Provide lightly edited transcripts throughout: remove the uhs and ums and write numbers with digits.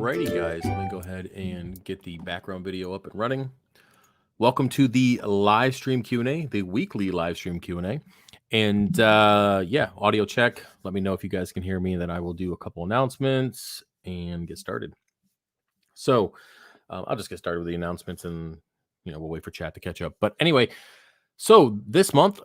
Alrighty, guys, let me go ahead and get the background video up and running. Welcome to the live stream Q&A, the weekly live stream Q&A. And yeah, audio check. Let me know if you guys can hear me, and then I will do a couple announcements and get started. So I'll just get started with the announcements, and we'll wait for chat to catch up. But anyway, so this month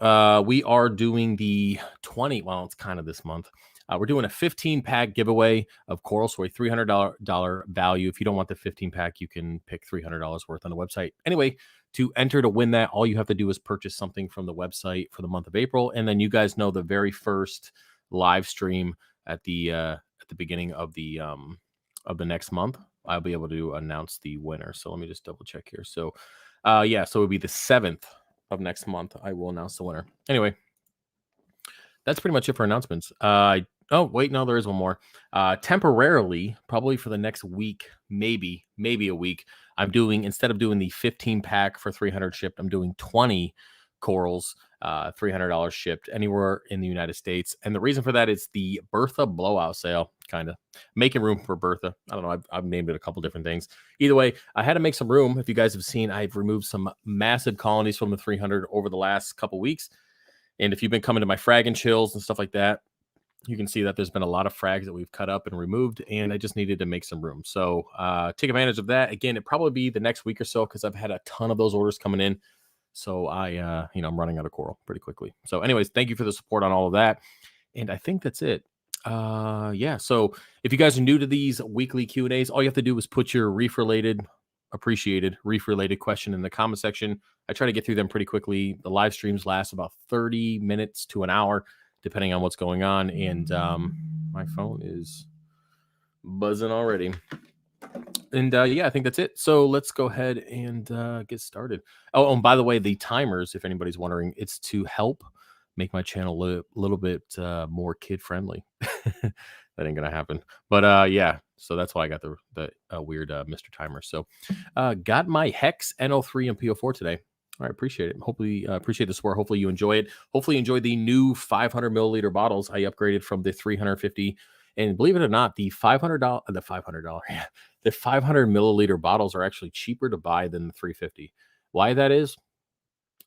we are doing the 20. Well, it's kind of this month. We're doing a 15-pack giveaway of corals for a $300 value. If you don't want the 15-pack, you can pick $300 worth on the website. Anyway, to enter to win that, all you have to do is purchase something from the website for the month of April, and then you guys know the very first live stream at the beginning of the next month, I'll be able to announce the winner. So let me just double check here. So yeah, so it would be the 7th of next month. I will announce the winner. Anyway, that's pretty much it for announcements. Oh, wait, no, there is one more. Temporarily, probably for the next week, maybe a week, I'm doing, instead of doing the 15-pack for 300 shipped, I'm doing 20 corals, $300 shipped anywhere in the United States. And the reason for that is the Bertha blowout sale, kind of making room for Bertha. I don't know. I've named it a couple different things. Either way, I had to make some room. If you guys have seen, I've removed some massive colonies from the 300 over the last couple weeks. And if you've been coming to my frag and chills and stuff like that, you can see that there's been a lot of frags that we've cut up and removed, and I just needed to make some room. So take advantage of that. Again, it'll probably be the next week or so, because I've had a ton of those orders coming in. So I'm running out of coral pretty quickly. So anyways, thank you for the support on all of that. And I think that's it. Yeah. So if you guys are new to these weekly Q&As, all you have to do is put your appreciated reef-related question in the comment section. I try to get through them pretty quickly. The live streams last about 30 minutes to an hour, depending on what's going on. And my phone is buzzing already. And yeah, I think that's it. So let's go ahead and get started. Oh, and by the way, the timers, if anybody's wondering, it's to help make my channel a little bit more kid-friendly. That ain't going to happen. But yeah, so that's why I got the weird Mr. Timer. So got my Hex NO3 and PO4 today. I appreciate it. Hopefully, appreciate the support. Hopefully you enjoy it. Hopefully you enjoy the new 500 milliliter bottles. I upgraded from the 350, and believe it or not, the $500 milliliter bottles are actually cheaper to buy than the 350. Why that is,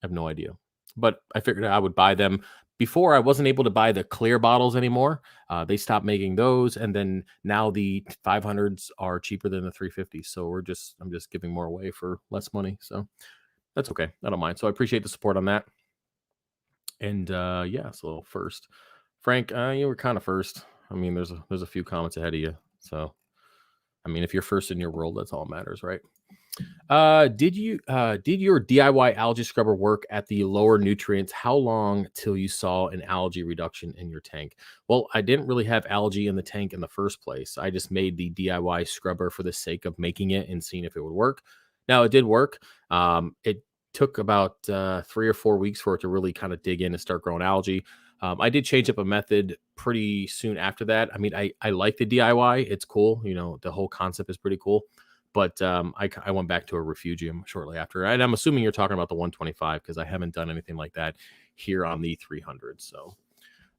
I have no idea. But I figured I would buy them. Before, I wasn't able to buy the clear bottles anymore. They stopped making those, and then now the 500s are cheaper than the 350. So I'm just giving more away for less money. So that's okay. I don't mind. So I appreciate the support on that. And yeah, so first, Frank, you were kind of first. I mean, there's a few comments ahead of you. So, I mean, if you're first in your world, that's all that matters, right? Did your DIY algae scrubber work at the lower nutrients? How long till you saw an algae reduction in your tank? Well, I didn't really have algae in the tank in the first place. I just made the DIY scrubber for the sake of making it and seeing if it would work. Now, it did work. It took about 3 or 4 weeks for it to really kind of dig in and start growing algae. I did change up a method pretty soon after that. I mean, I like the DIY. It's cool. The whole concept is pretty cool. But I went back to a refugium shortly after. And I'm assuming you're talking about the 125, because I haven't done anything like that here on the 300. So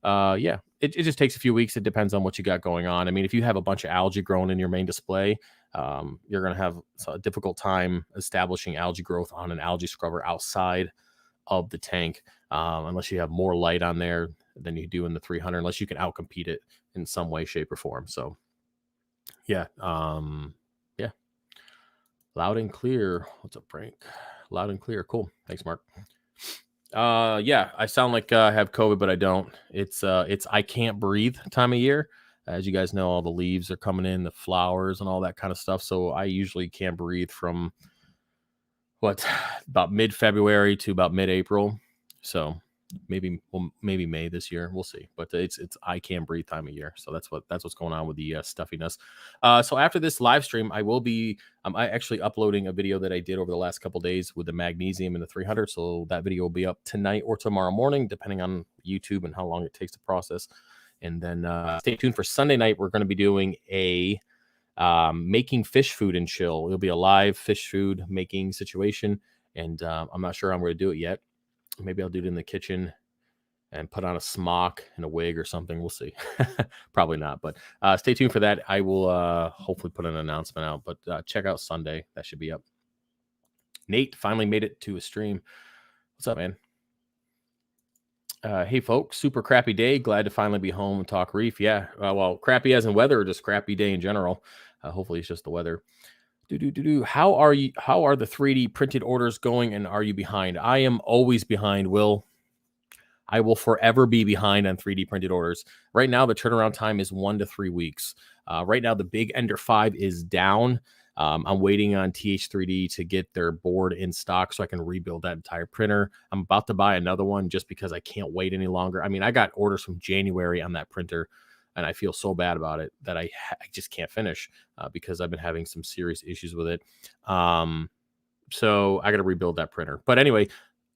yeah, it just takes a few weeks. It depends on what you got going on. I mean, if you have a bunch of algae growing in your main display, you're going to have a difficult time establishing algae growth on an algae scrubber outside of the tank, unless you have more light on there than you do in the 300, unless you can outcompete it in some way, shape, or form. So yeah, yeah. Loud and clear. What's up, Frank? Loud and clear. Cool. Thanks, Mark. Yeah, I sound like I have COVID, but I don't. It's I can't breathe time of year. As you guys know, all the leaves are coming in, the flowers and all that kind of stuff. So I usually can't breathe from about mid-February to about mid-April. So maybe May this year. We'll see. But it's I can't breathe time of year. So that's what's going on with the stuffiness. So after this live stream, I will be I actually uploading a video that I did over the last couple days with the magnesium and the 300. So that video will be up tonight or tomorrow morning, depending on YouTube and how long it takes to process. And then stay tuned for Sunday night. We're going to be doing a making fish food and chill. It'll be a live fish food making situation. And I'm not sure I'm going to do it yet. Maybe I'll do it in the kitchen and put on a smock and a wig or something. We'll see. Probably not, but stay tuned for that. I will hopefully put an announcement out, but check out Sunday. That should be up. Nate finally made it to a stream. What's up, man? Hey, folks, super crappy day. Glad to finally be home and talk reef. Yeah, well, crappy as in weather or just crappy day in general. Hopefully it's just the weather. How are the 3D printed orders going, and are you behind? I am always behind, Will. I will forever be behind on 3D printed orders. Right now, the turnaround time is 1 to 3 weeks. Right now, the big Ender 5 is down. I'm waiting on TH3D to get their board in stock so I can rebuild that entire printer. I'm about to buy another one just because I can't wait any longer. I mean, I got orders from January on that printer, and I feel so bad about it that I just can't finish because I've been having some serious issues with it. So I got to rebuild that printer. But anyway,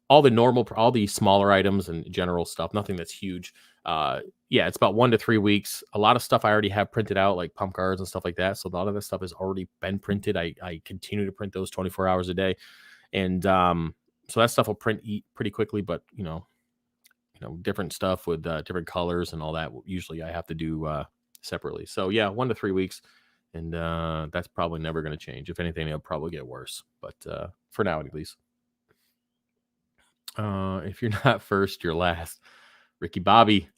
all the smaller items and general stuff, nothing that's huge. Yeah, it's about 1 to 3 weeks. A lot of stuff I already have printed out, like pump guards and stuff like that. So a lot of this stuff has already been printed. I continue to print those 24 hours a day. And so that stuff will print pretty quickly, but different stuff with different colors and all that. Usually I have to do separately. So yeah, 1 to 3 weeks. And that's probably never going to change. If anything, it'll probably get worse. But for now, at least. If you're not first, you're last. Ricky Bobby.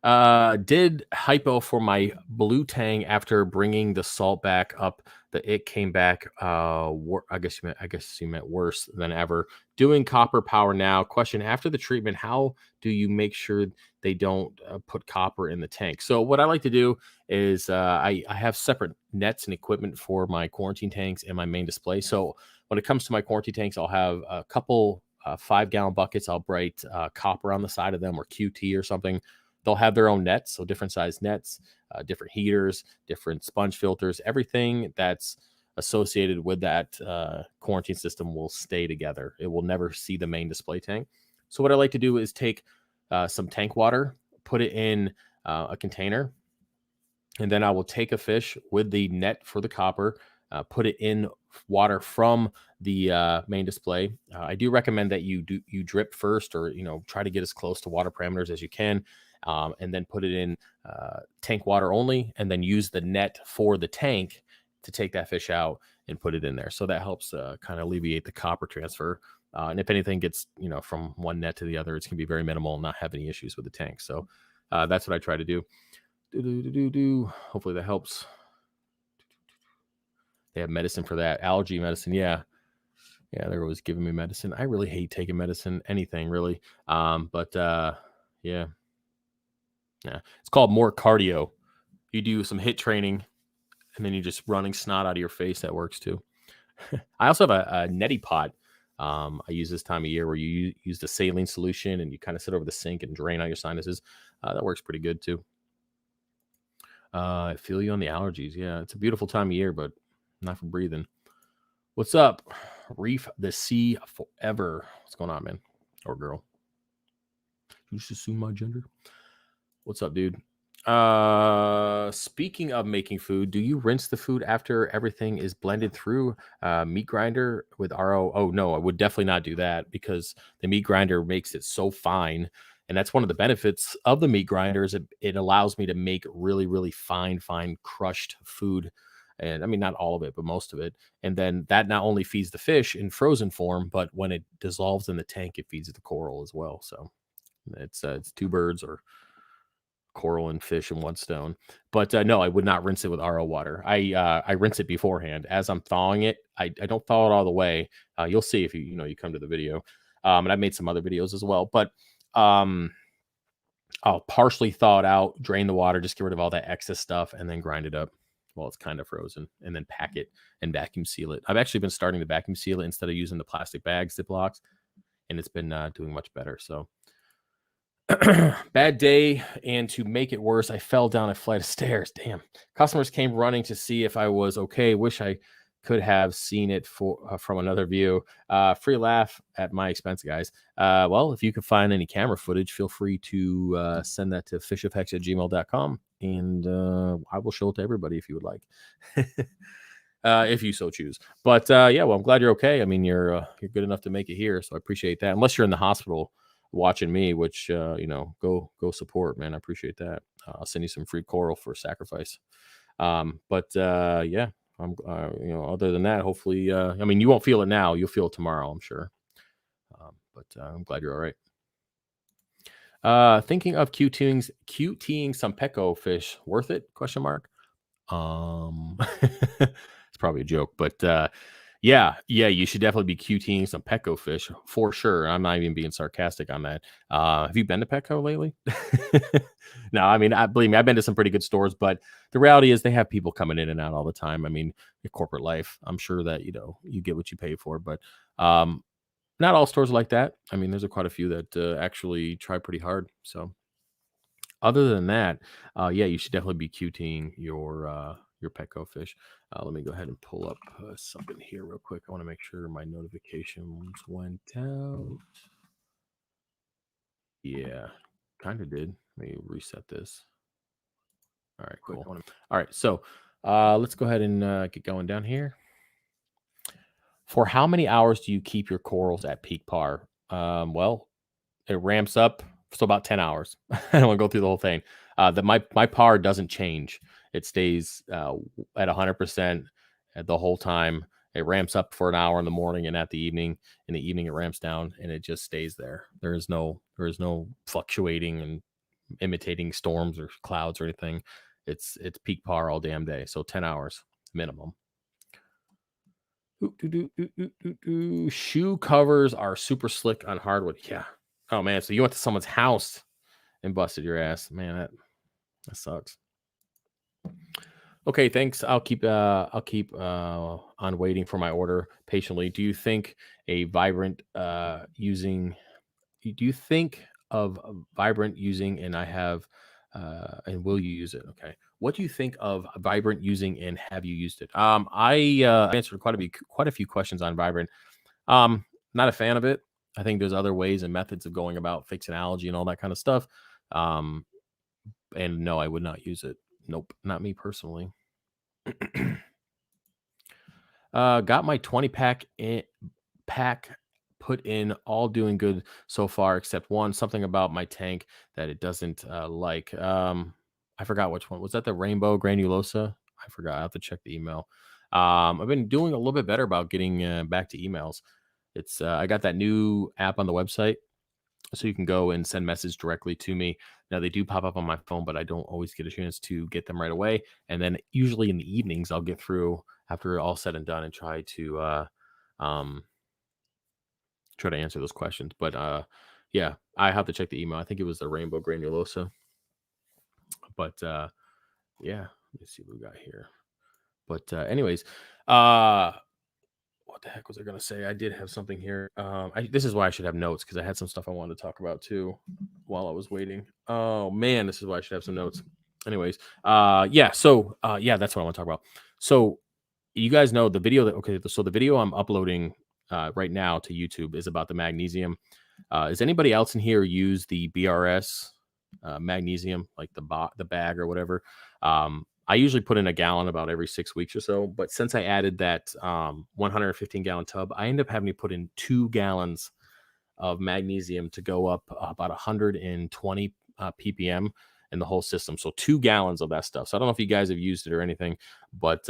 Did hypo for my blue tang after bringing the salt back up. It came back. I guess you meant worse than ever. Doing copper power now. Question: after the treatment, how do you make sure they don't put copper in the tank? So what I like to do is I have separate nets and equipment for my quarantine tanks and my main display. So when it comes to my quarantine tanks, I'll have a couple 5-gallon buckets. I'll write copper on the side of them or QT or something. They'll have their own nets, so different size nets, different heaters, different sponge filters. Everything that's associated with that quarantine system will stay together. It will never see the main display tank. So what I like to do is take some tank water, put it in a container, and then I will take a fish with the net for the copper, put it in water from the main display. I do recommend that you drip first, or try to get as close to water parameters as you can. And then put it in tank water only, and then use the net for the tank to take that fish out and put it in there. So that helps kind of alleviate the copper transfer. And if anything gets, from one net to the other, it's going to be very minimal and not have any issues with the tank. So that's what I try to do. Hopefully that helps. They have medicine for that. Allergy medicine. Yeah. Yeah, they're always giving me medicine. I really hate taking medicine, anything really. Yeah. Yeah, it's called more cardio. You do some HIIT training, and then you're just running snot out of your face. That works too. I also have a neti pot. I use this time of year where you use the saline solution and you kind of sit over the sink and drain out your sinuses. That works pretty good too. I feel you on the allergies. Yeah, it's a beautiful time of year, but not for breathing. What's up, Reef the Sea Forever? What's going on, man? Or girl? You just assume my gender. What's up, dude? Speaking of making food, do you rinse the food after everything is blended through meat grinder with RO? Oh, no, I would definitely not do that because the meat grinder makes it so fine. And that's one of the benefits of the meat grinder is it allows me to make really, really fine crushed food. And I mean, not all of it, but most of it. And then that not only feeds the fish in frozen form, but when it dissolves in the tank, it feeds the coral as well. So it's 2 birds, or coral and fish in 1 stone. But no, I would not rinse it with RO water. I rinse it beforehand as I'm thawing it. I don't thaw it all the way. You'll see if you come to the video. And I've made some other videos as well. But I'll partially thaw it out, drain the water, just get rid of all that excess stuff, and then grind it up while it's kind of frozen, and then pack it and vacuum seal it. I've actually been starting to vacuum seal it instead of using the plastic bags, Ziplocs, and it's been doing much better. So bad day, and to make it worse, I fell down a flight of stairs. Damn. Customers came running to see if I was okay. Wish I could have seen it from another view. Free laugh at my expense, guys. Well, if you can find any camera footage, feel free to send that to fishofhex@gmail.com, and I will show it to everybody if you would like. If you so choose. But yeah, well, I'm glad you're okay. I mean, you're good enough to make it here, so I appreciate that. Unless you're in the hospital, watching me, which go support, man. I appreciate that. I'll send you some free coral for sacrifice. But yeah, I'm other than that, hopefully, I mean, you won't feel it now. You'll feel it tomorrow, I'm sure. But I'm glad you're all right. Thinking of QTing some pecco fish. Worth it? Question mark. It's probably a joke, but yeah, you should definitely be QTing some pecco fish for sure. I'm not even being sarcastic on that. Have you been to Petco lately? No, I mean, believe me, I've been to some pretty good stores, but the reality is they have people coming in and out all the time. I mean, your corporate life, I'm sure that you get what you pay for, but not all stores are like that. I mean, there's quite a few that actually try pretty hard. So other than that, yeah, you should definitely be QTing your Petco fish. Let me go ahead and pull up something here real quick. I want to make sure my notifications went out. Yeah, kind of did. Let me reset this. All right, cool. All right, so let's go ahead and get going down here. For how many hours do you keep your corals at peak par? Well, it ramps up, so about 10 hours. I don't want to go through the whole thing. My par doesn't change. It stays at 100% the whole time. It ramps up for an hour in the morning and at the evening. In the evening, it ramps down and it just stays there. There is no fluctuating and imitating storms or clouds or anything. It's peak par all damn day. So 10 hours minimum. Shoe covers are super slick on hardwood. Yeah. Oh man, so you went to someone's house and busted your ass. Man, that sucks. Okay, thanks. I'll keep on waiting for my order patiently. Do you think a vibrant using do you think of vibrant using and I have and will you use it? Okay. What do you think of vibrant using and have you used it? I answered quite a few questions on vibrant. Not a fan of it. I think there's other ways and methods of going about fixing algae and all that kind of stuff. Um, and no, I would not use it. Nope, not me personally. Got my 20 pack put in, all doing good so far, except one, something about my tank that it doesn't like. I forgot which one. Was that the rainbow granulosa? I forgot. I have to check the email. I've been doing a little bit better about getting back to emails. It's I got that new app on the website, so you can go and send messages directly to me. Now they do pop up on my phone, but I don't always get a chance to get them right away. And then usually in the evenings, I'll get through after all said and done and try to answer those questions. But yeah, I have to check the email. I think it was the rainbow granulosa. But yeah, let me see what we got here. But anyways, what the heck was I going to say? I did have something here. This is why I should have notes, because I had some stuff I wanted to talk about too while I was waiting. Oh man, this is why I should have some notes. Anyways, yeah. So yeah, that's what I want to talk about. So you guys know the video so the video I'm uploading right now to YouTube is about the magnesium. Is anybody else in here use the BRS magnesium, like the bag or whatever? I usually put in a gallon about every 6 weeks or so, but since I added that 115 gallon tub, I end up having to put in 2 gallons of magnesium to go up about 120 ppm in the whole system. So 2 gallons of that stuff. So I don't know if you guys have used it or anything, but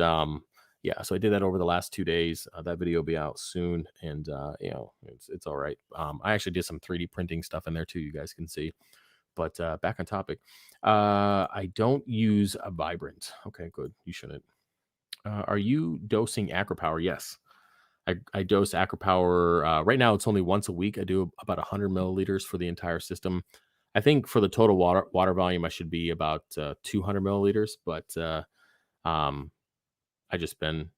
yeah, so I did that over the last 2 days. That video will be out soon, and it's all right. I actually did some 3D printing stuff in there too, you guys can see. But back on topic, I don't use a vibrant. Okay, good. You shouldn't. Are you dosing AquaPower? Yes, I dose AquaPower. Right now, it's only once a week. I do about 100 milliliters for the entire system. I think for the total water volume, I should be about 200 milliliters. But I just been,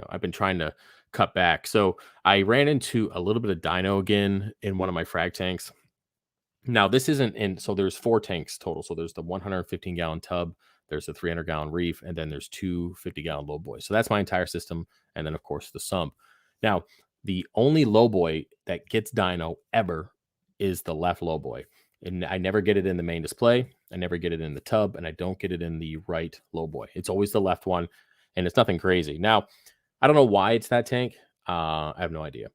I've been trying to cut back. So I ran into a little bit of dino again in one of my frag tanks. Now this isn't in, so there's 4 tanks total. So there's the 115 gallon tub, there's the 300 gallon reef, and then there's 2 50 gallon low boys. So that's my entire system. And then of course the sump. Now the only low boy that gets dino ever is the left low boy. And I never get it in the main display. I never get it in the tub, and I don't get it in the right low boy. It's always the left one, and it's nothing crazy. Now, I don't know why it's that tank. I have no idea.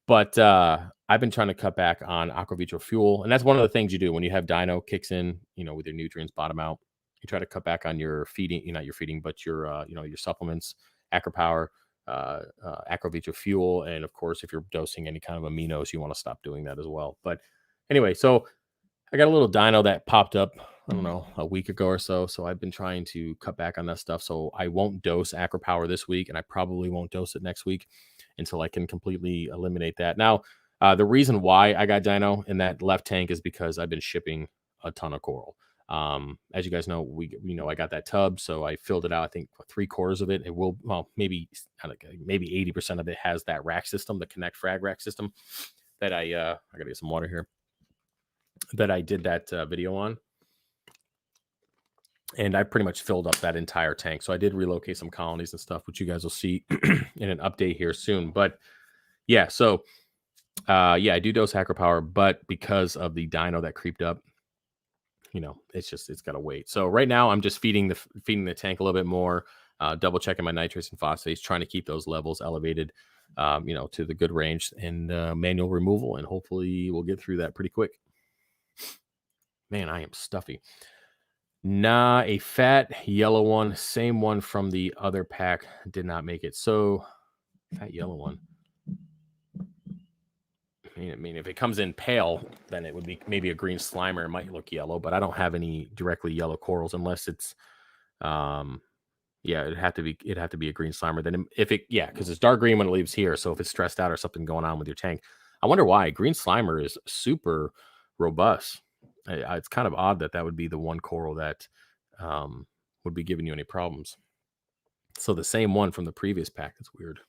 But I've been trying to cut back on aquavitro fuel, and that's one of the things you do when you have dino kicks in, with your nutrients bottom out. You try to cut back on your feeding, not your feeding, but your your supplements, AcroPower, aquavitro fuel, and of course, if you're dosing any kind of aminos, you want to stop doing that as well. But anyway, so I got a little dino that popped up, I don't know, a week ago or so. So I've been trying to cut back on that stuff. So I won't dose AcroPower this week, and I probably won't dose it next week until I can completely eliminate that. Now, the reason why I got dino in that left tank is because I've been shipping a ton of coral. As you guys know, I got that tub, so I filled it out. I think 3/4 of it. It will, well, maybe 80% of it has that rack system, the Connect Frag rack system that I gotta get some water here, that I did that video on. And I pretty much filled up that entire tank. So I did relocate some colonies and stuff, which you guys will see in an update here soon. But yeah, so I do dose AcroPower, but because of the dino that creeped up, it's got to wait. So right now I'm just feeding the tank a little bit more, double checking my nitrates and phosphates, trying to keep those levels elevated, to the good range, and manual removal, and hopefully we'll get through that pretty quick. Man, I am stuffy. Nah, a fat yellow one, same one from the other pack, did not make it. So fat yellow one. I mean, if it comes in pale, then it would be maybe a green slimer. It might look yellow, but I don't have any directly yellow corals unless it's, it'd have to be a green slimer. Then because it's dark green when it leaves here. So if it's stressed out or something going on with your tank, I wonder why. Green slimer is super robust. It's kind of odd that would be the one coral that would be giving you any problems. So the same one from the previous pack. It's weird.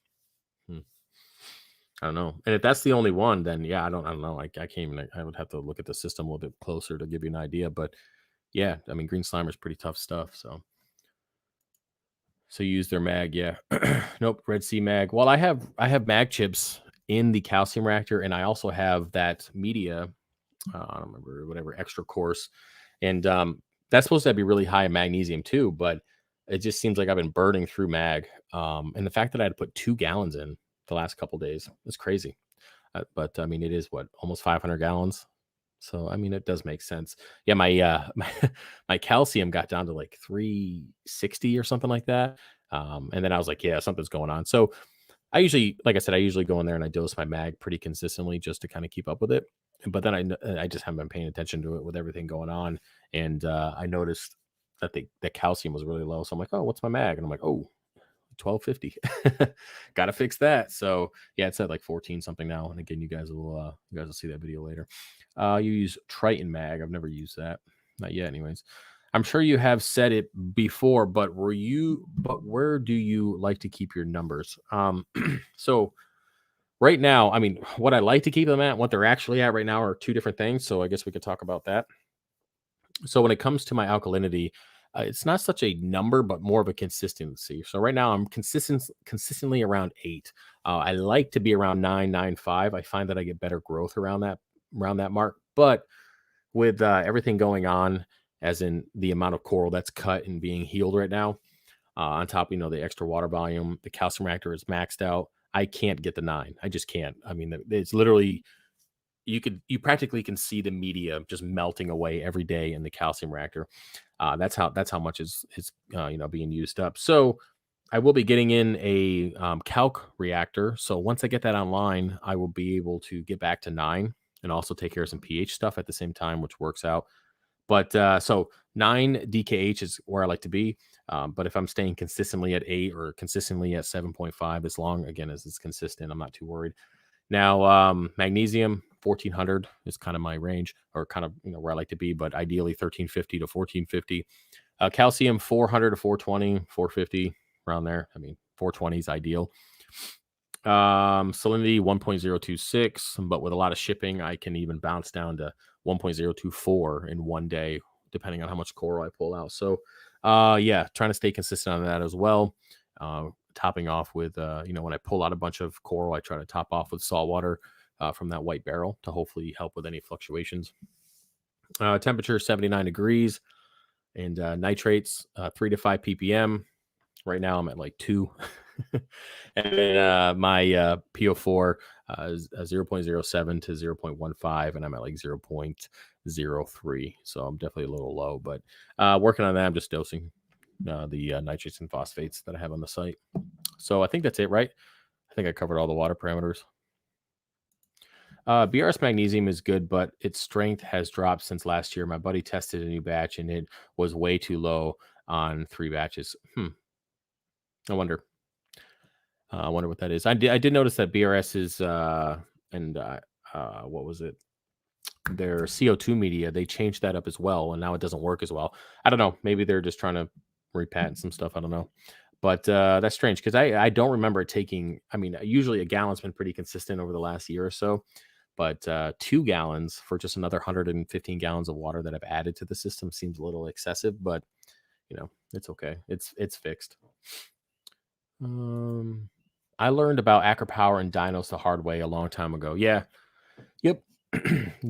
I don't know. And if that's the only one, then yeah, I don't know. I can't even. I would have to look at the system a little bit closer to give you an idea. But yeah, I mean, green slimer is pretty tough stuff. So you use their mag, yeah. Nope, Red Sea mag. Well, I have mag chips in the calcium reactor, and I also have that media. I don't remember, whatever, extra course, and that's supposed to be really high in magnesium too, but it just seems like I've been burning through mag, and the fact that I had to put 2 gallons in the last couple days is crazy. But I mean, it is almost 500 gallons, so I mean, it does make sense. Yeah, my my calcium got down to like 360 or something like that, and then I was like, yeah, something's going on. So I usually, like I said, I usually go in there and I dose my mag pretty consistently just to kind of keep up with it. But then I just haven't been paying attention to it with everything going on, and I noticed that the calcium was really low. So I'm like, oh, what's my mag? And I'm like, oh, 1250. Got to fix that. So yeah, it's at like 14 something now. And again, you guys will see that video later. You use Triton mag. I've never used that, not yet. Anyways, I'm sure you have said it before, but where do you like to keep your numbers? So right now, I mean, what I like to keep them at, what they're actually at right now are two different things. So I guess we could talk about that. So when it comes to my alkalinity, it's not such a number, but more of a consistency. So right now I'm consistently around 8. I like to be around 9, 9.5. I find that I get better growth around that mark. But with everything going on, as in the amount of coral that's cut and being healed right now, on top, the extra water volume, the calcium reactor is maxed out. I can't get the 9. I just can't. I mean, it's literally, you practically can see the media just melting away every day in the calcium reactor. That's how much is being used up. So I will be getting in a calc reactor. So once I get that online, I will be able to get back to 9 and also take care of some pH stuff at the same time, which works out. But so 9 DKH is where I like to be. But if I'm staying consistently at 8 or consistently at 7.5, as long, again, as it's consistent, I'm not too worried. Now, magnesium, 1400 is kind of my range, or kind of, where I like to be, but ideally 1350 to 1450. Calcium, 400 to 420, 450, around there. I mean, 420 is ideal. Salinity, 1.026, but with a lot of shipping, I can even bounce down to 1.024 in one day, depending on how much coral I pull out. So, trying to stay consistent on that as well. Topping off with, when I pull out a bunch of coral, I try to top off with saltwater from that white barrel to hopefully help with any fluctuations. Temperature 79 degrees, and nitrates 3 to 5 ppm. Right now I'm at like 2. And then my PO4 0.07 to 0.15, and I'm at like 0.03. So I'm definitely a little low, but working on that. I'm just dosing the nitrates and phosphates that I have on the site. So I think that's it, right? I think I covered all the water parameters. BRS magnesium is good, but its strength has dropped since last year. My buddy tested a new batch and it was way too low on 3 batches. I wonder. I wonder what that is. I did notice that BRS is and what was it? Their CO2 media. They changed that up as well, and now it doesn't work as well. I don't know. Maybe they're just trying to repatent some stuff. I don't know. But that's strange because I don't remember it taking. I mean, usually a gallon's been pretty consistent over the last year or so. But 2 gallons for just another 115 gallons of water that I've added to the system seems a little excessive, but it's okay. It's fixed. I learned about Acropower and dinos the hard way a long time ago. Yeah. Yep.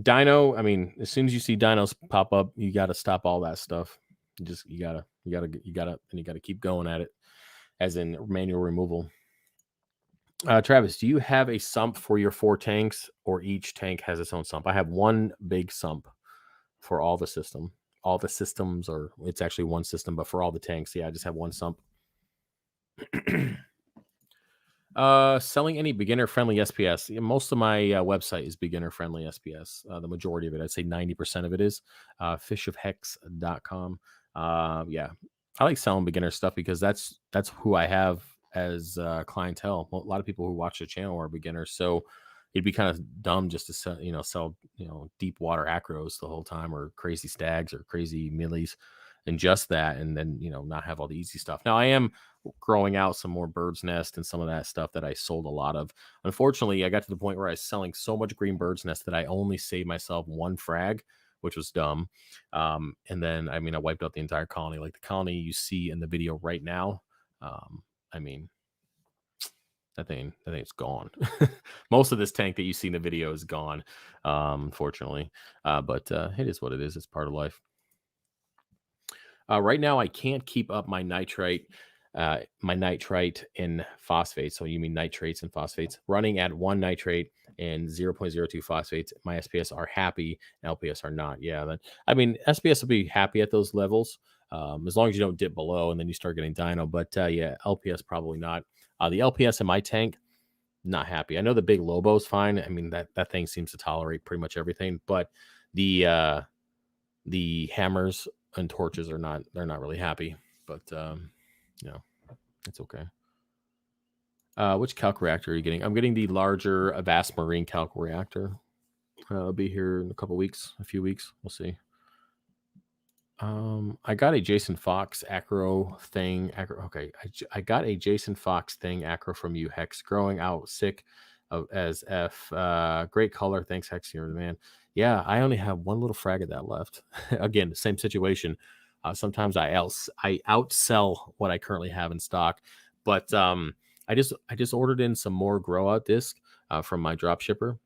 Dino. I mean, as soon as you see dinos pop up, you got to stop all that stuff. You gotta keep going at it, as in manual removal. Travis, do you have a sump for your 4 tanks, or each tank has its own sump? I have one big sump for all the system. All the systems, or it's actually one system, but for all the tanks, yeah, I just have one sump. Selling any beginner-friendly SPS. Yeah, most of my website is beginner-friendly SPS. The majority of it, I'd say 90% of it is. Fishofhex.com. Yeah, I like selling beginner stuff because that's who I have as clientele. A lot of people who watch the channel are beginners, so it'd be kind of dumb just to sell deep water acros the whole time, or crazy stags or crazy millies, and just that, and then not have all the easy stuff. Now I am growing out some more bird's nest and some of that stuff that I sold a lot of. Unfortunately, I got to the point where I was selling so much green bird's nest that I only saved myself 1 frag, which was dumb. And then I wiped out the entire colony. Like the colony you see in the video right now. That thing's gone. Most of this tank that you see in the video is gone, unfortunately. But it is what it is. It's part of life. Right now, I can't keep up my nitrite and phosphate. So you mean nitrates and phosphates? Running at 1 nitrate and 0.02 phosphates. My SPS are happy, and LPS are not. Yeah, SPS will be happy at those levels, as long as you don't dip below and then you start getting dino. But yeah, LPS probably not. The LPS in my tank, not happy. I know the big Lobo's fine. I mean, that thing seems to tolerate pretty much everything, but the hammers and torches they're not really happy. But it's okay. Which calc reactor are you getting? I'm getting the larger Avast Marine calc reactor. I'll be here in a few weeks. We'll see. I got a Jason Fox acro thing. Okay, I got a Jason Fox thing acro from you, Hex. Growing out sick as F. Great color. Thanks, Hex. You're the man. Yeah, I only have 1 little frag of that left. Again, the same situation. Sometimes I outsell what I currently have in stock, but I just ordered in some more grow out disc from my drop shipper.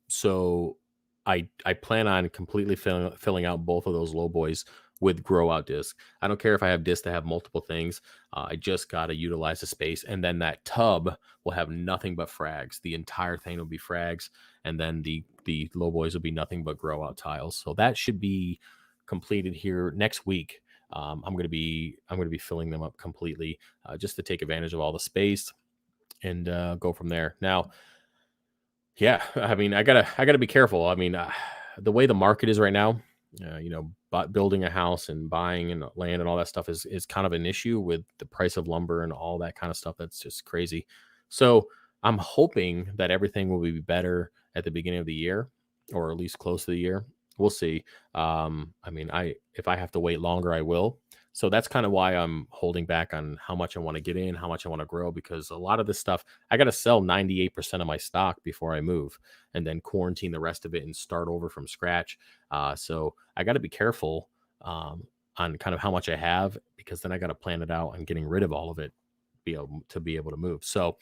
So I plan on completely filling out both of those low boys with grow out disc. I don't care if I have discs that have multiple things. I just got to utilize the space, and then that tub will have nothing but frags. The entire thing will be frags, and then the low boys will be nothing but grow out tiles. So that should be completed here next week. I'm going to be filling them up completely, just to take advantage of all the space and go from there. Now, yeah, I gotta be careful. The way the market is right now, building a house and buying and land and all that stuff is kind of an issue with the price of lumber and all that kind of stuff. That's just crazy. So I'm hoping that everything will be better at the beginning of the year, or at least close to the year. We'll see. If I have to wait longer, I will. So that's kind of why I'm holding back on how much I want to get in, how much I want to grow, because a lot of this stuff, I got to sell 98% of my stock before I move, and then quarantine the rest of it and start over from scratch. So I got to be careful on kind of how much I have, because then I got to plan it out and getting rid of all of it, be able to move. So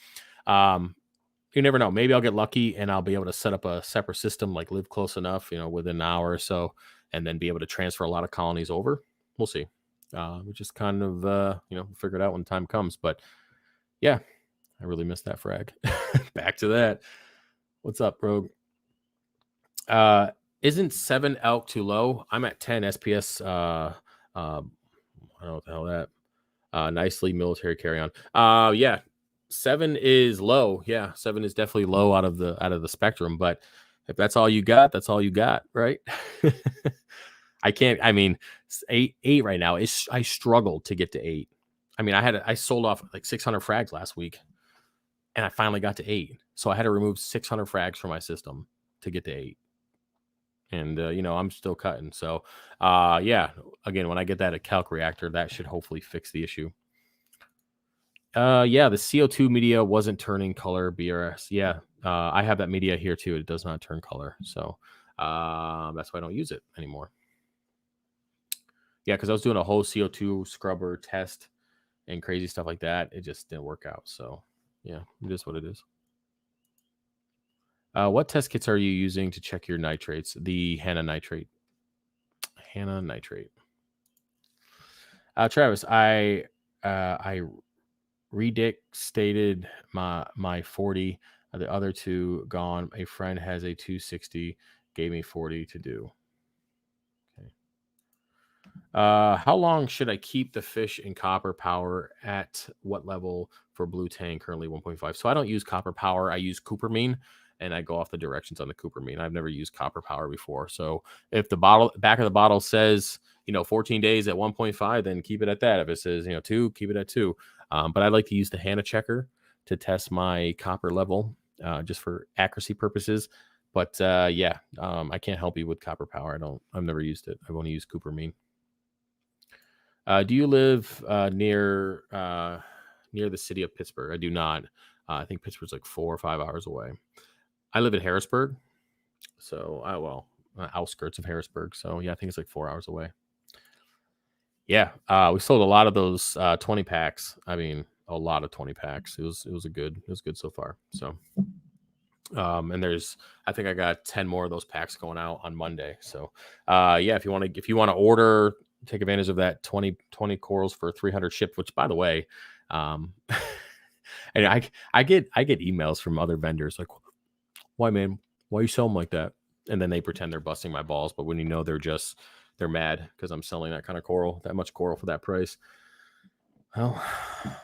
you never know. Maybe I'll get lucky and I'll be able to set up a separate system, like live close enough, within an hour or so, and then be able to transfer a lot of colonies over. We'll see. We just kind of, figure it out when time comes. But yeah, I really missed that frag. Back to that. What's up, Rogue? Isn't 7 elk too low? I'm at 10 SPS. I don't know what the hell that. Nicely military carry on. Yeah, 7 is low. Yeah, 7 is definitely low out of the spectrum. But if that's all you got, that's all you got, right? I can't. I mean, 8 right now. I struggled to get to 8. I mean, I sold off like 600 frags last week, and I finally got to 8. So I had to remove 600 frags from my system to get to 8. And I'm still cutting. So yeah, again, when I get that at calc reactor, that should hopefully fix the issue. Yeah, the CO2 media wasn't turning color. BRS. Yeah, I have that media here too. It does not turn color. So that's why I don't use it anymore. Yeah, because I was doing a whole CO2 scrubber test and crazy stuff like that. It just didn't work out. So yeah, it is what it is. What test kits are you using to check your nitrates? The Hannah nitrate. Hannah nitrate. Travis, I redictated my 40. The other 2 gone. A friend has a 260. Gave me 40 to do. Okay. How long should I keep the fish in copper power? At what level for blue tang? Currently 1.5. So I don't use copper power. I use cupramine, and I go off the directions on the cupramine. I've never used copper power before. So if the back of the bottle says 14 days at 1.5, then keep it at that. If it says 2, keep it at 2. But I like to use the Hannah checker to test my copper level, just for accuracy purposes. But yeah, I can't help you with copper power. I've never used it. I've only used cupramine. Do you live near the city of Pittsburgh? I do not. I think Pittsburgh's like 4 or 5 hours away. I live in Harrisburg, so outskirts of Harrisburg. So yeah, I think it's like 4 hours away. Yeah, we sold a lot of those 20 packs. I mean, a lot of 20 packs. It was good so far. So, and I think I got 10 more of those packs going out on Monday. So, yeah, if you want to order, take advantage of that 20 corals for 300 shipped. Which, by the way, and I get emails from other vendors like, "Why, man? Why you sell them like that?" And then they pretend they're busting my balls, but when they're mad because I'm selling that kind of coral, that much coral for that price. Well,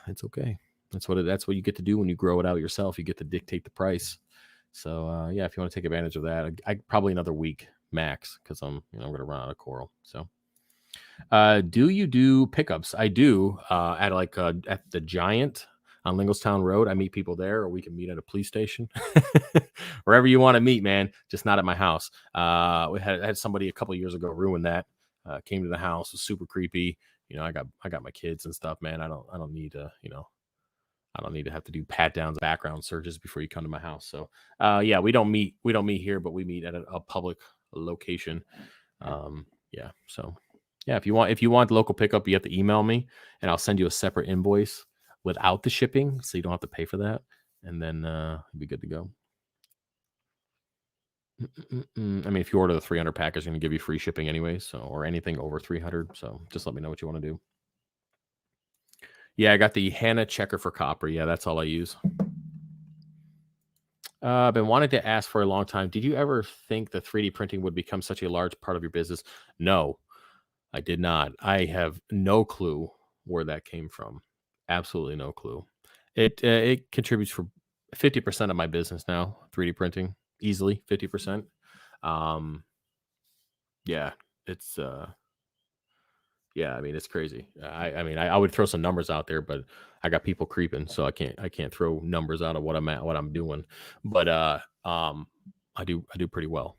it's okay. That's what you get to do when you grow it out yourself. You get to dictate the price. So yeah, if you want to take advantage of that, I probably another week max, because I'm going to run out of coral. So, do you do pickups? I do. At the Giant on Lingelstown Road. I meet people there, or we can meet at a police station. Wherever you want to meet, man. Just not at my house. We had somebody a couple years ago ruin that. Came to the house, was super creepy. I got my kids and stuff, man. I don't need to, I don't need to have to do pat downs, background searches before you come to my house. So, yeah, we don't meet here, but we meet at a public location. Yeah. So, yeah, if you want local pickup, you have to email me, and I'll send you a separate invoice without the shipping, so you don't have to pay for that, and then you'll be good to go. I mean, if you order the 300 pack, it's going to give you free shipping anyway, so, or anything over 300. So just let me know what you want to do. Yeah, I got the Hannah checker for copper. Yeah, that's all I use. I've been wanting to ask for a long time. Did you ever think the 3D printing would become such a large part of your business? No, I did not. I have no clue where that came from. Absolutely no clue. It contributes for 50% of my business now. 3D printing, easily 50%. Yeah, it's yeah. I mean, it's crazy. I mean, I would throw some numbers out there, but I got people creeping, so I can't throw numbers out of what I'm doing. But I do pretty well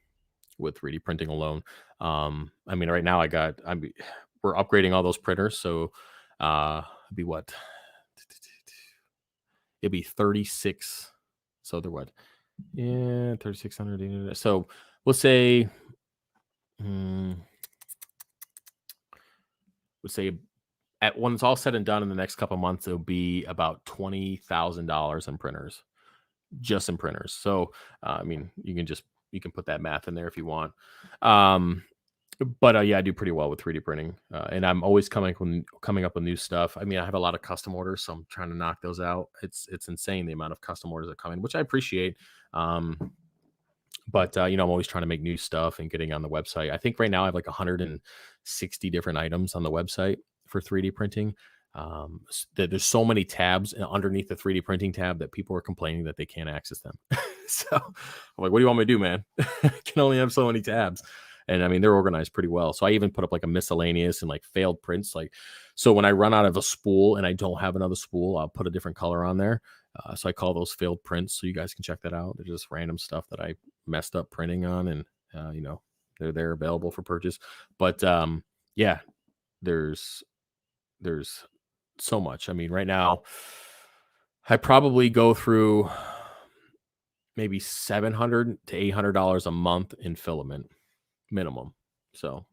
with 3D printing alone. I mean, right now we're upgrading all those printers, so it'd be what? It'd be 36. So they're what? Yeah, 3,600. So we'll say, let's say when it's all said and done in the next couple of months, it'll be about $20,000 in printers, just in printers. So I mean, you can put that math in there if you want. But yeah, I do pretty well with 3D printing, and I'm always coming up with new stuff. I mean, I have a lot of custom orders, so I'm trying to knock those out. It's insane the amount of custom orders that come in, which I appreciate. But I'm always trying to make new stuff and getting on the website. I think right now I have like 160 different items on the website for 3D printing. There's so many tabs underneath the 3D printing tab that people are complaining that they can't access them. So I'm like, what do you want me to do, man? I can only have so many tabs. And I mean, they're organized pretty well. So I even put up like a miscellaneous and like failed prints. Like, so when I run out of a spool and I don't have another spool, I'll put a different color on there. So I call those failed prints. So you guys can check that out. They're just random stuff that I messed up printing on, and they're available for purchase. But yeah, there's so much. I mean, right now I probably go through maybe $700 to $800 a month in filament minimum. So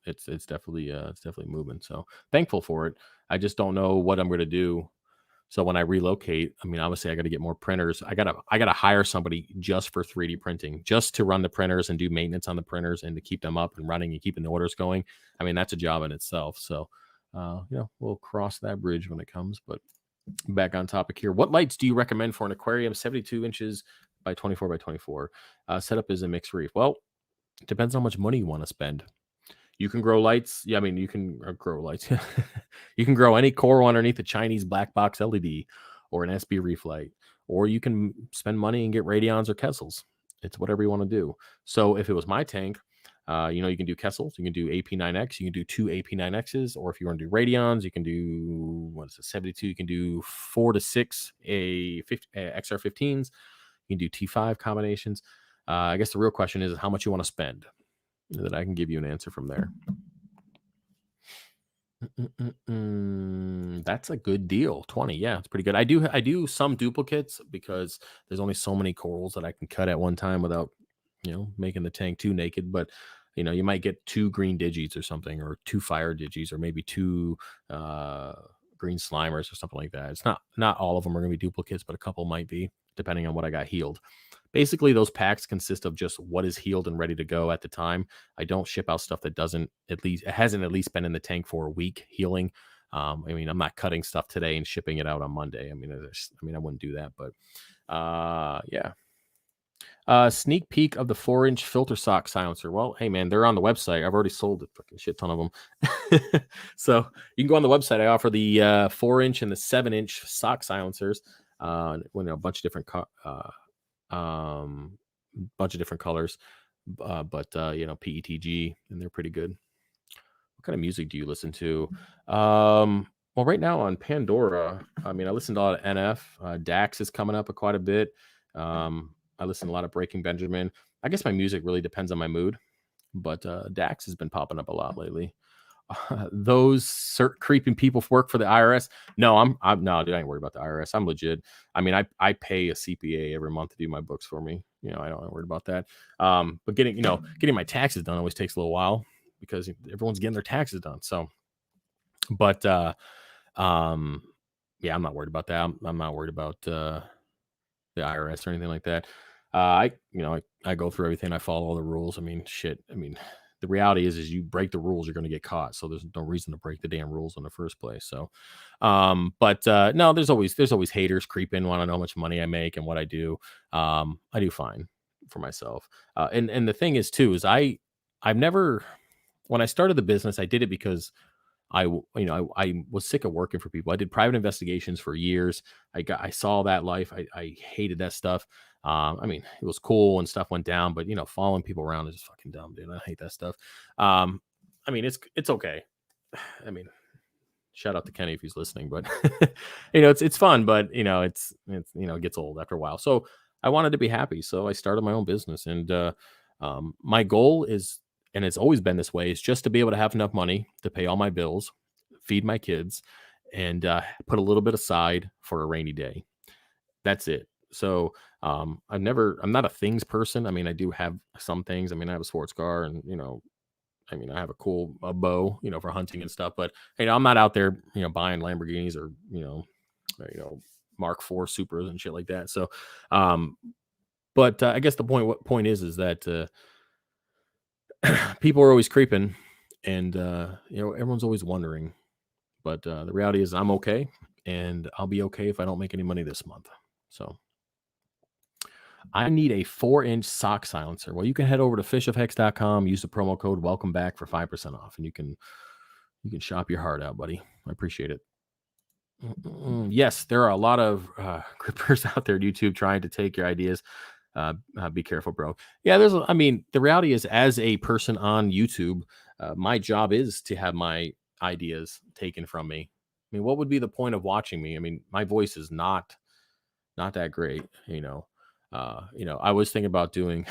it's definitely moving. So thankful for it. I just don't know what I'm going to do. So when I relocate, I mean, obviously I got to get more printers. I gotta hire somebody just for 3D printing, just to run the printers and do maintenance on the printers and to keep them up and running and keeping the orders going. I mean, that's a job in itself. So, we'll cross that bridge when it comes. But back on topic here, what lights do you recommend for an aquarium 72 inches by 24 by 24? Setup is a mixed reef. Well, it depends how much money you want to spend. You can grow lights. Yeah, I mean, you can grow lights. You can grow any coral underneath a Chinese black box LED or an SB reef light, or you can spend money and get radions or Kessils. It's whatever you want to do. So if it was my tank, you can do Kessils, you can do AP9X, you can do two AP9Xs, or if you want to do radions, you can do 72. You can do 4 to 6 XR15s. You can do T5 combinations. I guess the real question is how much you want to spend. That I can give you an answer from there. That's a good deal. 20. Yeah, it's pretty good. I do some duplicates because there's only so many corals that I can cut at one time without, making the tank too naked. But you might get 2 green digis or something, or 2 fire digis, or maybe 2 green slimers or something like that. It's not all of them are going to be duplicates, but a couple might be, depending on what I got healed. Basically, those packs consist of just what is healed and ready to go at the time. I don't ship out stuff that hasn't at least been in the tank for a week healing. I mean, I'm not cutting stuff today and shipping it out on Monday. I mean, I wouldn't do that, but yeah. Sneak peek of the 4-inch filter sock silencer. Well, hey man, they're on the website. I've already sold a fucking shit ton of them. So you can go on the website. I offer the 4-inch and the 7-inch sock silencers. When a bunch of different bunch of different colors, but PETG, and they're pretty good. What kind of music do you listen to? Well, right now on Pandora, I mean, I listen to a lot of NF. Dax is coming up quite a bit. I listen to a lot of Breaking Benjamin. I guess my music really depends on my mood, but Dax has been popping up a lot lately. Those creeping people work for the IRS. No, no, dude, I ain't worried about the IRS. I'm legit. I mean, I pay a CPA every month to do my books for me. I don't worry about that. But getting my taxes done always takes a little while because everyone's getting their taxes done. So, but yeah, I'm not worried about that. I'm not worried about the IRS or anything like that. I go through everything. I follow all the rules. I mean, shit. I mean, the reality is you break the rules, you're going to get caught. So there's no reason to break the damn rules in the first place. So, but no, there's always haters creeping, want to know how much money I make and what I do. I do fine for myself. And the thing is too, is I've never, when I started the business, I did it because I was sick of working for people. I did private investigations for years. I saw that life. I hated that stuff. I mean, it was cool and stuff went down, but following people around is just fucking dumb, dude. I hate that stuff. I mean, it's okay. I mean, shout out to Kenny if he's listening, but it's fun, but it gets old after a while. So I wanted to be happy. So I started my own business, and my goal is, and it's always been this way, is just to be able to have enough money to pay all my bills, feed my kids, and put a little bit aside for a rainy day. That's it. So I'm not a things person. I mean, I do have some things. I mean, I have a sports car, and I mean, I have a cool bow, for hunting and stuff. But I'm not out there, buying Lamborghinis or Mark IV Supras and shit like that. So, but I guess the point is that people are always creeping, and everyone's always wondering. But the reality is, I'm okay, and I'll be okay if I don't make any money this month. So I need a 4-inch sock silencer. Well, you can head over to fishofhex.com, use the promo code welcome back for 5% off, and you can shop your heart out, buddy. I appreciate it. Yes, there are a lot of grippers out there, YouTube, trying to take your ideas. Be careful, bro. Yeah, the reality is, as a person on YouTube, my job is to have my ideas taken from me. I mean, what would be the point of watching me? I mean, my voice is not that great, I was thinking about doing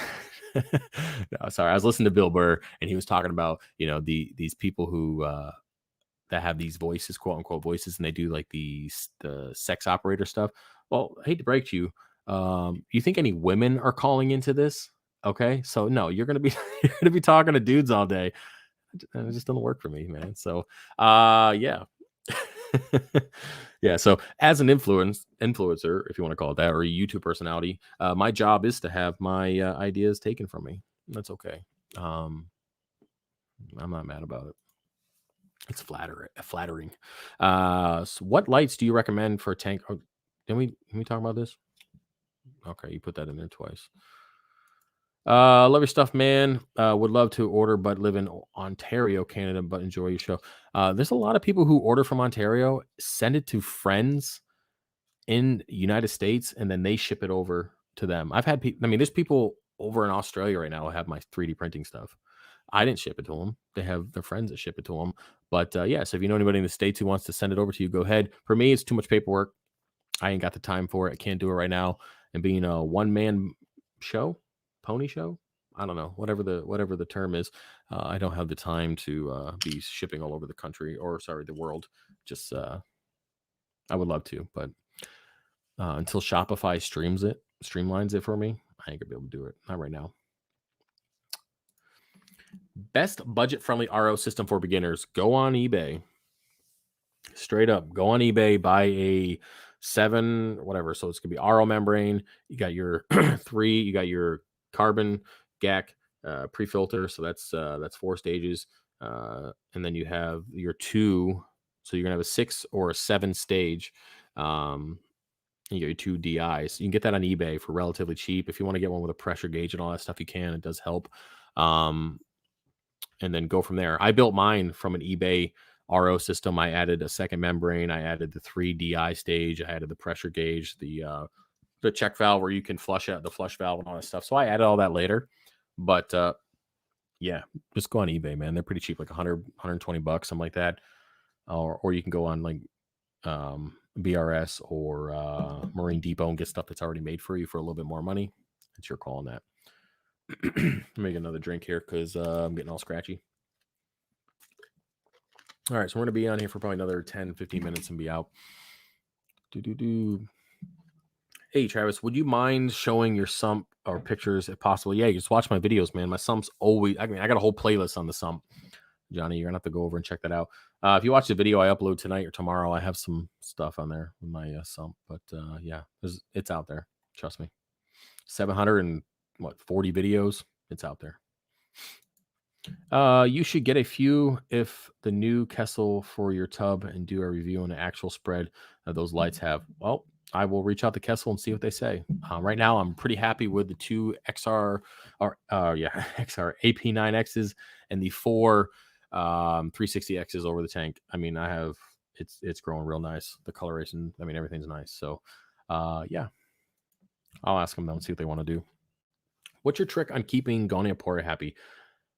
no, sorry, I was listening to Bill Burr, and he was talking about, these people who that have these voices, quote unquote voices, and they do like the sex operator stuff. Well, I hate to break to you, you think any women are calling into this? Okay, so no, you're gonna be you're gonna be talking to dudes all day. It just doesn't work for me, man. So, yeah. Yeah, so as an influencer, if you want to call it that, or a YouTube personality, my job is to have my ideas taken from me. That's okay. I'm not mad about it. It's flattering. So what lights do you recommend for tank? Oh, can we talk about this? Okay, you put that in there twice. Love your stuff, man. Would love to order, but live in Ontario, Canada, but enjoy your show. There's a lot of people who order from Ontario, send it to friends in United States, and then they ship it over to them. I've had people, there's people over in Australia right now who have my 3D printing stuff. I didn't ship it to them. They have their friends that ship it to them. But yeah, so if you know anybody in the States who wants to send it over to you, go ahead. For me, it's too much paperwork. I ain't got the time for it. I can't do it right now. And being a one-man show, pony show, I don't know, whatever the term is, I don't have the time to be shipping all over the country, or sorry, the world. Just I would love to, but until Shopify streamlines it for me, I ain't gonna be able to do it. Not right now. Best budget-friendly RO system for beginners. Go on eBay. Straight up, go on eBay, buy a 7, whatever. So it's gonna be RO membrane. You got your 3. You got your carbon GAC pre-filter. So that's 4 stages, and then you have your 2. So you're gonna have a 6 or a 7 stage. You get your 2 DIs. You can get that on eBay for relatively cheap. If you want to get one with a pressure gauge and all that stuff, you can. It does help. And then go from there. I built mine from an eBay RO system. I added a second membrane. I added the 3 DI stage. I added the pressure gauge, the check valve where you can flush out the flush valve and all that stuff. So I added all that later. But yeah, just go on eBay, man. They're pretty cheap, like 100, 120 bucks, something like that. Or you can go on like BRS or Marine Depot and get stuff that's already made for you for a little bit more money. It's your call on that. Make another drink here because I'm getting all scratchy. All right, so we're going to be on here for probably another 10, 15 minutes and be out. Hey, Travis, would you mind showing your sump or pictures if possible? Yeah, you just watch my videos, man. My sump's always, I got a whole playlist on the sump. Johnny, you're going to have to go over and check that out. If you watch the video I upload tonight or tomorrow, I have some stuff on there with my sump. But yeah, it's out there. Trust me. 740 videos. It's out there. You should get a few if the new Kessil for your tub and do a review on the actual spread those lights have. Well, I will reach out to Kessil and see what they say. Right now, I'm pretty happy with the 2 XR or XR AP9Xs and the 4 360Xs over the tank. I mean, it's growing real nice. The coloration, everything's nice. So, yeah, I'll ask them though and see what they want to do. What's your trick on keeping Goniopora happy?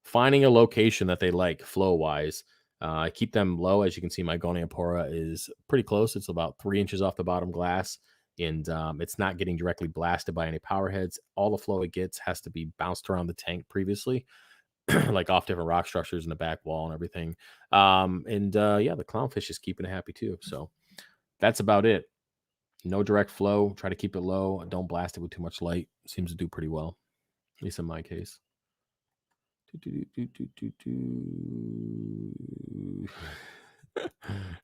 Finding a location that they like flow-wise. I keep them low. As you can see, my Goniopora is pretty close. It's about 3 inches off the bottom glass, and it's not getting directly blasted by any power heads. All the flow it gets has to be bounced around the tank previously, like off different rock structures in the back wall and everything. Yeah, the clownfish is keeping it happy too. So that's about it. No direct flow. Try to keep it low. Don't blast it with too much light. Seems to do pretty well, at least in my case.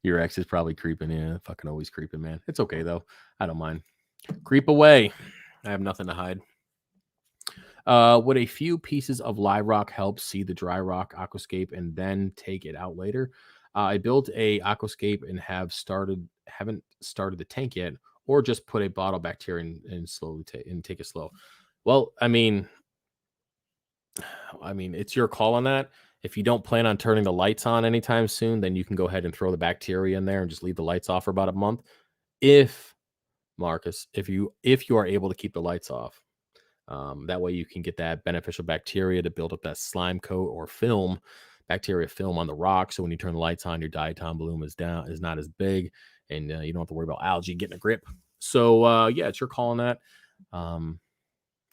Your ex is probably creeping in. Fucking always creeping, man. It's okay though. I don't mind. Creep away. I have nothing to hide. Would a few pieces of live rock help see the dry rock aquascape and then take it out later? I built a aquascape and haven't started the tank yet, or just put a bottle bacteria and slowly take it slow. Well, I mean, it's your call on that. If you don't plan on turning the lights on anytime soon, then you can go ahead and throw the bacteria in there and just leave the lights off for about a month. If Marcus, if you are able to keep the lights off, that way you can get that beneficial bacteria to build up that slime coat or film, bacteria film on the rock. So when you turn the lights on, your diatom bloom is not as big, and you don't have to worry about algae getting a grip. So yeah, it's your call on that. Um,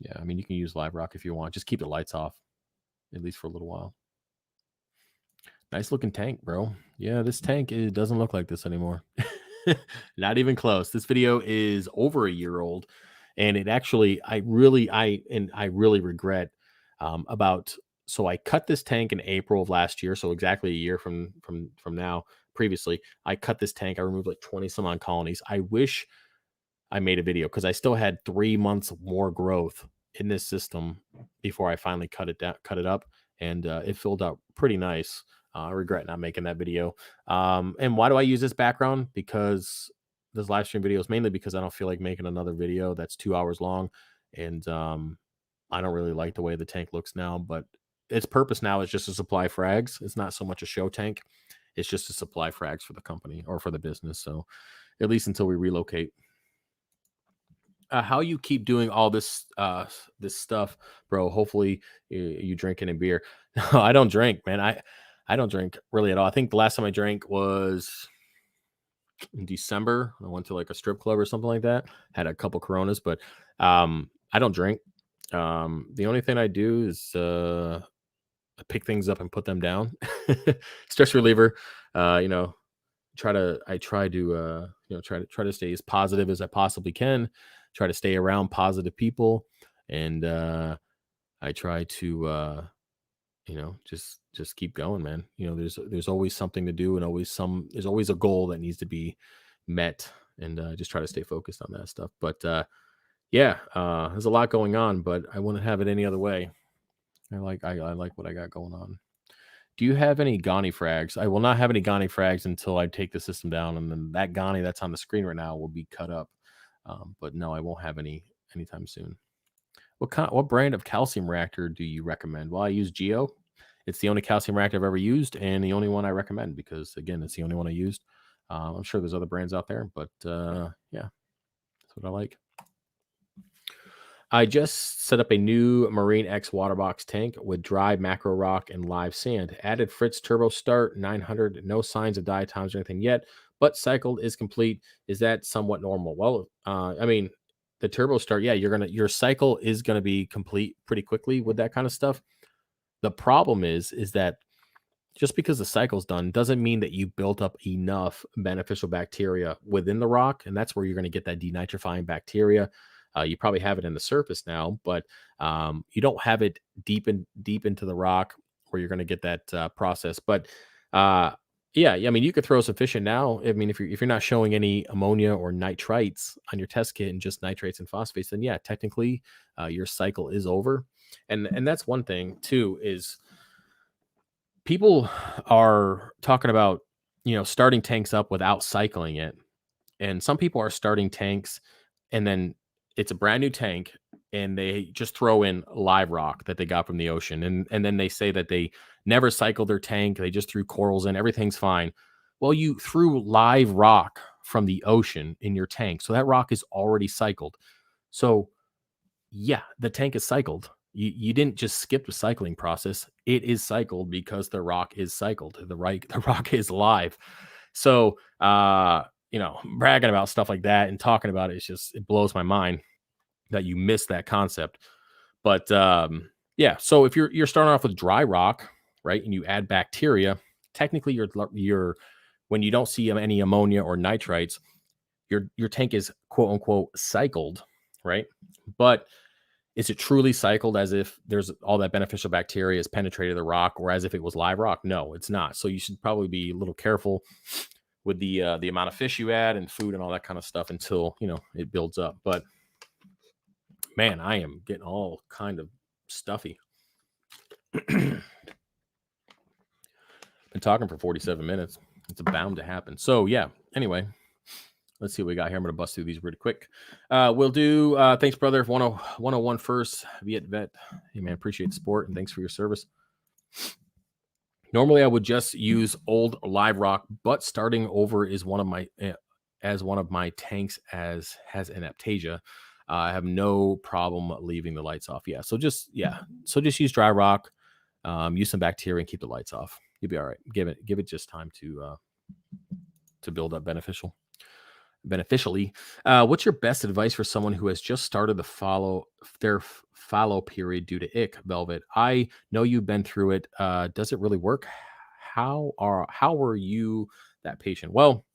yeah, I mean, you can use live rock if you want. Just keep the lights off, at least for a little while. Nice looking tank, bro. Yeah, this tank, it doesn't look like this anymore. Not even close. This video is over a year old, and it actually, I really regret about. So I cut this tank in April of last year, so exactly a year from now. Previously, I cut this tank. I removed like 20 some odd colonies. I wish I made a video because I still had 3 months more growth in this system before I finally cut it up, and it filled out pretty nice. I regret not making that video. And why do I use this background? Because this live stream video is mainly because I don't feel like making another video that's 2 hours long, and I don't really like the way the tank looks now. But its purpose now is just to supply frags. It's not so much a show tank. It's just to supply frags for the company or for the business. So at least until we relocate. How you keep doing all this stuff, bro? Hopefully you drinking a beer. No, I don't drink, man. I don't drink really at all. I think the last time I drank was in December. I went to like a strip club or something like that. Had a couple Coronas, but I don't drink. The only thing I do is I pick things up and put them down. Stress reliever. You know, I try to try to stay as positive as I possibly can. Try to stay around positive people, and I try to just keep going, man. There's always something to do, and there's always a goal that needs to be met, and just try to stay focused on that stuff. But yeah, there's a lot going on, but I wouldn't have it any other way. I like what I got going on. Do you have any Goni frags? I will not have any Goni frags until I take the system down, and then that Goni that's on the screen right now will be cut up. But no, I won't have any anytime soon. What brand of calcium reactor do you recommend? Well, I use Geo. It's the only calcium reactor I've ever used, and the only one I recommend because again, it's the only one I used. I'm sure there's other brands out there, but yeah, that's what I like. I just set up a new Marine X water box tank with dry macro rock and live sand. Added Fritz Turbo Start 900. No signs of diatoms or anything yet, but cycled is complete. Is that somewhat normal? Well, I mean, the Turbo Start, yeah, your cycle is gonna be complete pretty quickly with that kind of stuff. The problem is that just because the cycle's done doesn't mean that you built up enough beneficial bacteria within the rock, and that's where you're going to get that denitrifying bacteria. You probably have it in the surface now, but you don't have it deep into the rock where you're going to get that process. But yeah, I mean, you could throw sufficient now. I mean, if you're not showing any ammonia or nitrites on your test kit and just nitrates and phosphates, then yeah, technically your cycle is over. And that's one thing too is people are talking about starting tanks up without cycling it, and some people are starting tanks and then it's a brand new tank and they just throw in live rock that they got from the ocean, and then they say that they never cycled their tank, they just threw corals in, everything's fine. Well, you threw live rock from the ocean in your tank, so that rock is already cycled. So yeah, the tank is cycled. You didn't just skip the cycling process. It is cycled because the rock is cycled. The rock is live. So bragging about stuff like that and talking about it blows my mind that you miss that concept. But yeah, so if you're starting off with dry rock, right, and you add bacteria, technically you're when you don't see any ammonia or nitrites, your tank is quote unquote cycled, right? But is it truly cycled as if there's all that beneficial bacteria has penetrated the rock, or as if it was live rock? No, it's not. So you should probably be a little careful with the amount of fish you add and food and all that kind of stuff until it builds up. But man, I am getting all kind of stuffy. Been talking for 47 minutes. It's bound to happen. So yeah, anyway, let's see what we got here. I'm going to bust through these really quick. We'll do, thanks, brother. 101 first, Viet Vet. Hey, man, appreciate the support and thanks for your service. Normally, I would just use old live rock, but starting over is one of my tanks has an aptasia. I have no problem leaving the lights off. So just use dry rock, use some bacteria, and keep the lights off. You'll be all right. Give it just time to build up beneficially. What's your best advice for someone who has just started their fallow period due to ick, Velvet? I know you've been through it. Does it really work? How were you that patient? Well,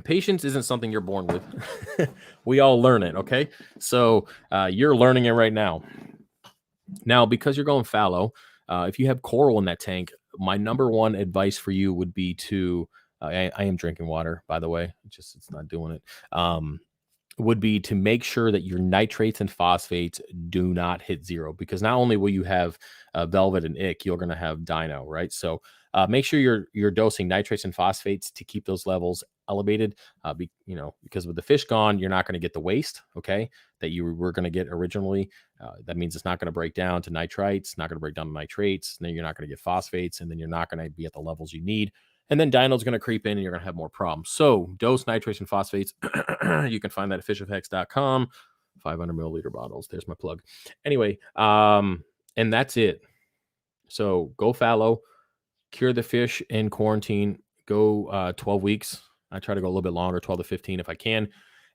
patience isn't something you're born with. We all learn it. Okay. So you're learning it right now. Now, because you're going fallow, if you have coral in that tank, my number one advice for you would be to, I am drinking water, by the way, it's not doing it. Would be to make sure that your nitrates and phosphates do not hit zero, because not only will you have velvet and ick, you're going to have dino, right? So make sure you're dosing nitrates and phosphates to keep those levels elevated. Because with the fish gone, you're not going to get the waste, okay, that you were going to get originally. That means it's not going to break down to nitrites, not going to break down to nitrates, and then you're not going to get phosphates, and then you're not going to be at the levels you need. And then dino's going to creep in and you're going to have more problems. So dose nitrates and phosphates. You can find that at fishofhex.com. 500 milliliter bottles. There's my plug. Anyway, and that's it. So go fallow, cure the fish in quarantine, go 12 weeks. I try to go a little bit longer, 12 to 15 if I can.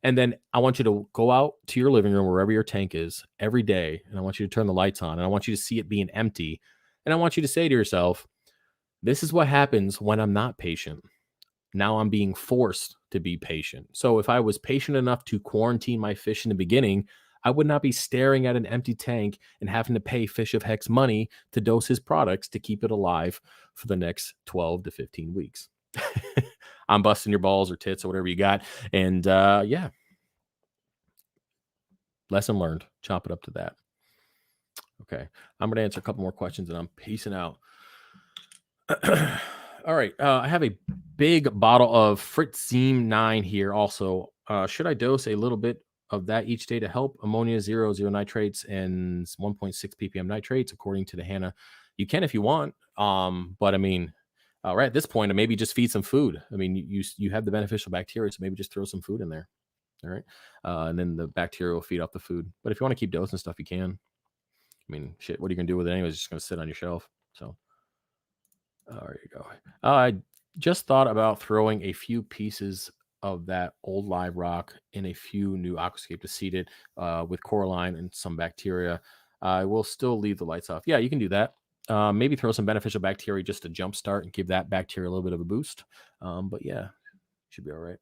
And then I want you to go out to your living room, wherever your tank is, every day. And I want you to turn the lights on. And I want you to see it being empty. And I want you to say to yourself, this is what happens when I'm not patient. Now I'm being forced to be patient. So if I was patient enough to quarantine my fish in the beginning, I would not be staring at an empty tank and having to pay Fish of Hex money to dose his products to keep it alive for the next 12 to 15 weeks. I'm busting your balls or tits or whatever you got. And yeah. Lesson learned. Chop it up to that. Okay. I'm going to answer a couple more questions and I'm peacing out. All right. I have a big bottle of Fritzime 9 here also. Should I dose a little bit of that each day to help? Ammonia, 0 nitrates, and 1.6 ppm nitrates, according to the Hannah. You can if you want. But I mean, right at this point, maybe just feed some food. I mean, you have the beneficial bacteria, so maybe just throw some food in there. All right. And then the bacteria will feed off the food. But if you want to keep dosing stuff, you can. I mean, shit, what are you going to do with it anyways? It's just going to sit on your shelf. So. There you go. I just thought about throwing a few pieces of that old live rock in a few new aquascape to seed it with coralline and some bacteria. I will still leave the lights off. Yeah, you can do that. Maybe throw some beneficial bacteria just to jumpstart and give that bacteria a little bit of a boost. But yeah, should be all right.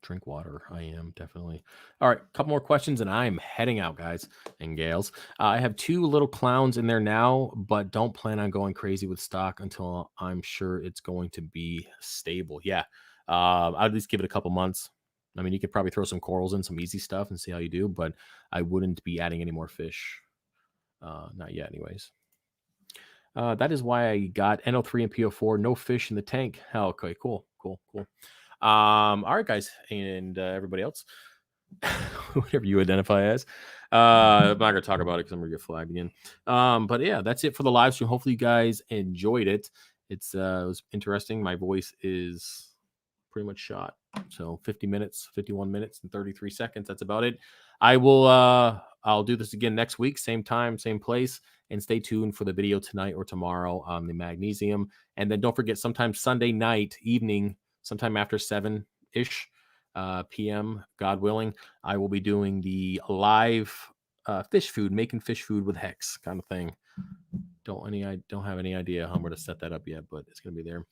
Drink water. I am definitely. All right. A couple more questions and I'm heading out, guys and gals. I have 2 little clowns in there now, but don't plan on going crazy with stock until I'm sure it's going to be stable. Yeah. I'll at least give it a couple months. I mean, you could probably throw some corals in, some easy stuff and see how you do, but I wouldn't be adding any more fish. Not yet anyways. That is why I got NO3 and PO4. No fish in the tank. Oh, okay. Cool. All right, guys, and everybody else, whatever you identify as. I'm not gonna talk about it because I'm gonna get flagged again. But yeah, that's it for the live stream. Hopefully, you guys enjoyed it. It was interesting. My voice is pretty much shot. So 51 minutes and 33 seconds. That's about it. I'll do this again next week, same time, same place, and stay tuned for the video tonight or tomorrow on the magnesium. And then don't forget, sometime Sunday night, evening, sometime after 7-ish p.m., God willing, I will be doing the live fish food, making fish food with Hex kind of thing. I don't have any idea how I'm going to set that up yet, but it's going to be there.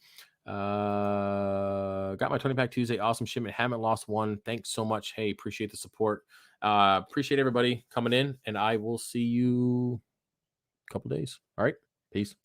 Got my 20-pack Tuesday. Awesome shipment. Haven't lost one. Thanks so much. Hey, appreciate the support. Appreciate everybody coming in, and I will see you a couple days. All right. Peace.